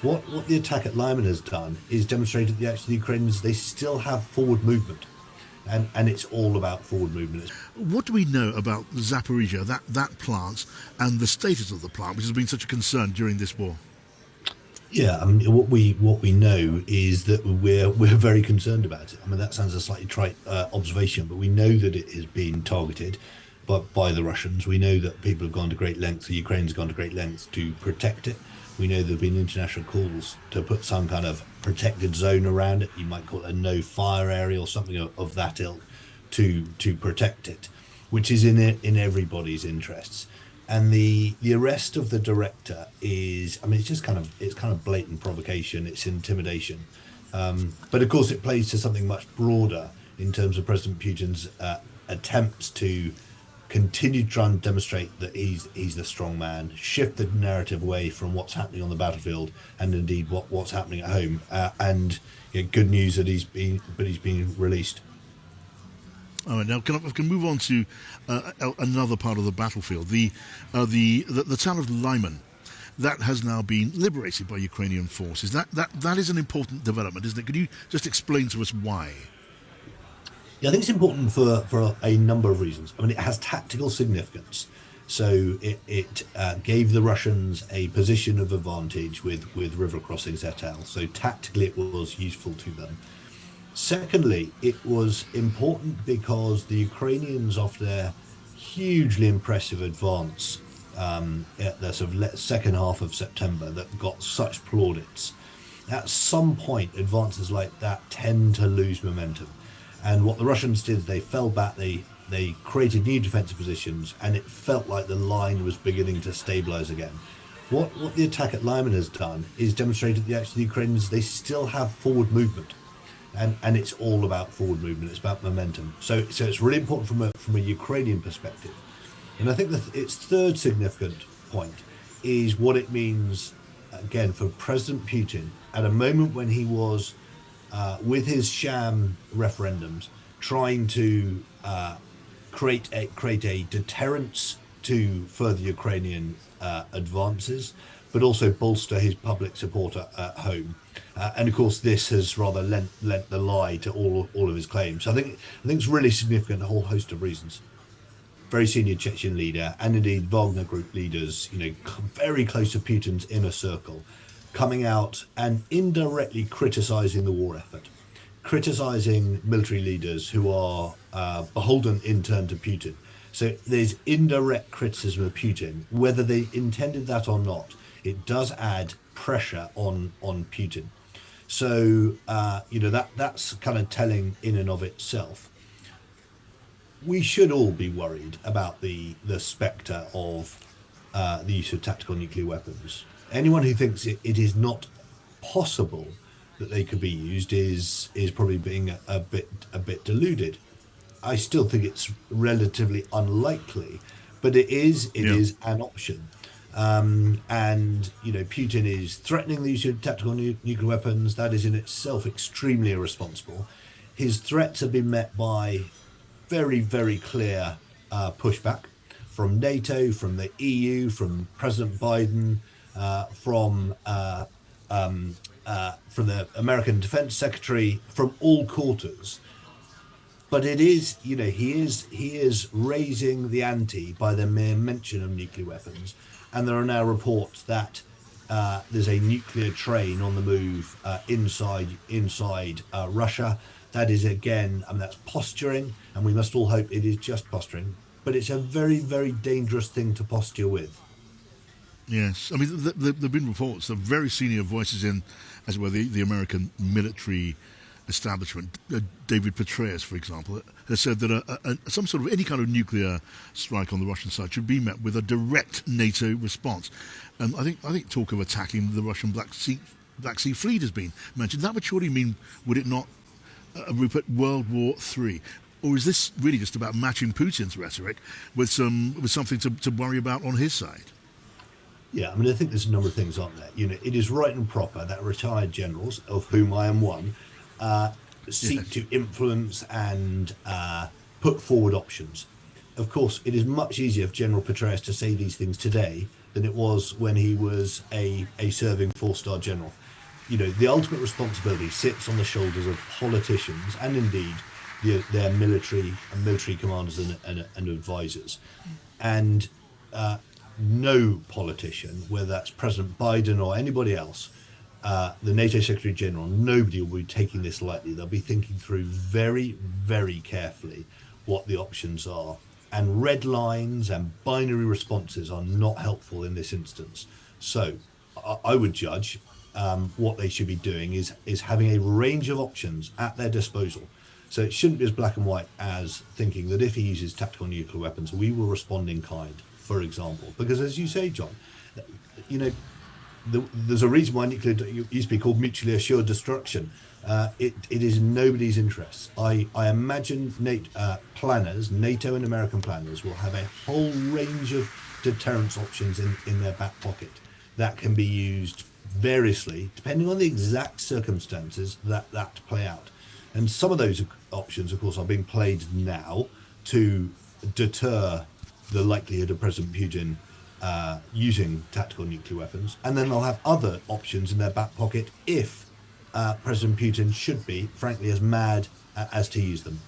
What the attack at Lyman has done is demonstrated that actually the Ukrainians, they still have forward movement, and it's all about forward movement. What do we know about Zaporizhia, that plant, and the status of the plant, which has been such a concern during this war? Yeah, I mean, what we know is that we're very concerned about it. I mean, that sounds a slightly trite observation, but we know that it is being targeted, but by the Russians. We know that people have gone to great lengths. The Ukraine's gone to great lengths to protect it. We know there have been international calls to put some kind of protected zone around it. You might call it a no-fire area or something of that ilk to protect it, which is in everybody's interests. And the arrest of the director is, I mean, it's kind of blatant provocation, it's intimidation, but of course it plays to something much broader in terms of President Putin's attempts to continue to try and demonstrate that he's the strong man, shift the narrative away from what's happening on the battlefield and indeed what's happening at home. And good news that he's been released. All right, now can move on to another part of the battlefield, the town of Lyman. That has now been liberated by Ukrainian forces. That is an important development, isn't it? Could you just explain to us why? Yeah, I think it's important for a number of reasons. I mean, it has tactical significance. So it gave the Russians a position of advantage with river crossings et al. So tactically, it was useful to them. Secondly, it was important because the Ukrainians, after their hugely impressive advance at the sort of second half of September, that got such plaudits, at some point, advances like that tend to lose momentum. And what the Russians did, they fell back, they created new defensive positions, and it felt like the line was beginning to stabilize again. What the attack at Lyman has done is demonstrated that actually the Ukrainians, they still have forward movement, and it's all about forward movement. It's about momentum. So it's really important from a Ukrainian perspective. And I think that its third significant point is what it means again for President Putin at a moment when he was with his sham referendums trying to create a deterrence to further Ukrainian advances, but also bolster his public support at home. And of course, this has rather lent the lie to all of his claims. So I think it's really significant, a whole host of reasons. Very senior Chechen leader, and indeed Wagner Group leaders, very close to Putin's inner circle, coming out and indirectly criticizing the war effort, criticizing military leaders who are beholden in turn to Putin. So there's indirect criticism of Putin, whether they intended that or not. It does add pressure on Putin. So that's kind of telling in and of itself. We should all be worried about the spectre of the use of tactical nuclear weapons. Anyone who thinks it is not possible that they could be used is probably being a bit deluded. I still think it's relatively unlikely, but it is an option. And Putin is threatening the use of tactical nuclear weapons. That is in itself extremely irresponsible. His threats have been met by very, very clear pushback from NATO, from the EU, from President Biden, from the American Defense Secretary, from all quarters. But it is, he is raising the ante by the mere mention of nuclear weapons, and there are now reports that there's a nuclear train on the move inside Russia. That is again, I mean, that's posturing, and we must all hope it is just posturing. But it's a very, very dangerous thing to posture with. Yes, I mean, there have been reports of very senior voices in, as it were, the American military establishment. David Petraeus, for example, has said that some sort of any kind of nuclear strike on the Russian side should be met with a direct NATO response. And I think talk of attacking the Russian Black Sea Fleet has been mentioned. That would surely mean, would it not, Rupert, World War III? Or is this really just about matching Putin's rhetoric with something to worry about on his side? Yeah, I mean, I think there's a number of things on there. It is right and proper that retired generals, of whom I am one, seek to influence and put forward options. Of course, it is much easier for General Petraeus to say these things today than it was when he was a serving four-star general. The ultimate responsibility sits on the shoulders of politicians and indeed their military commanders and advisors. And no politician, whether that's President Biden or anybody else, the NATO Secretary General, nobody will be taking this lightly. They'll be thinking through very, very carefully what the options are. And red lines and binary responses are not helpful in this instance. So I would judge what they should be doing is having a range of options at their disposal. So it shouldn't be as black and white as thinking that if he uses tactical nuclear weapons, we will respond in kind, for example. Because as you say, John, there's a reason why nuclear used to be called mutually assured destruction. It is in nobody's interests. I imagine NATO and American planners will have a whole range of deterrence options in their back pocket that can be used variously, depending on the exact circumstances that play out. And some of those options, of course, are being played now to deter the likelihood of President Putin using tactical nuclear weapons. And then they'll have other options in their back pocket if President Putin should be, frankly, as mad as to use them.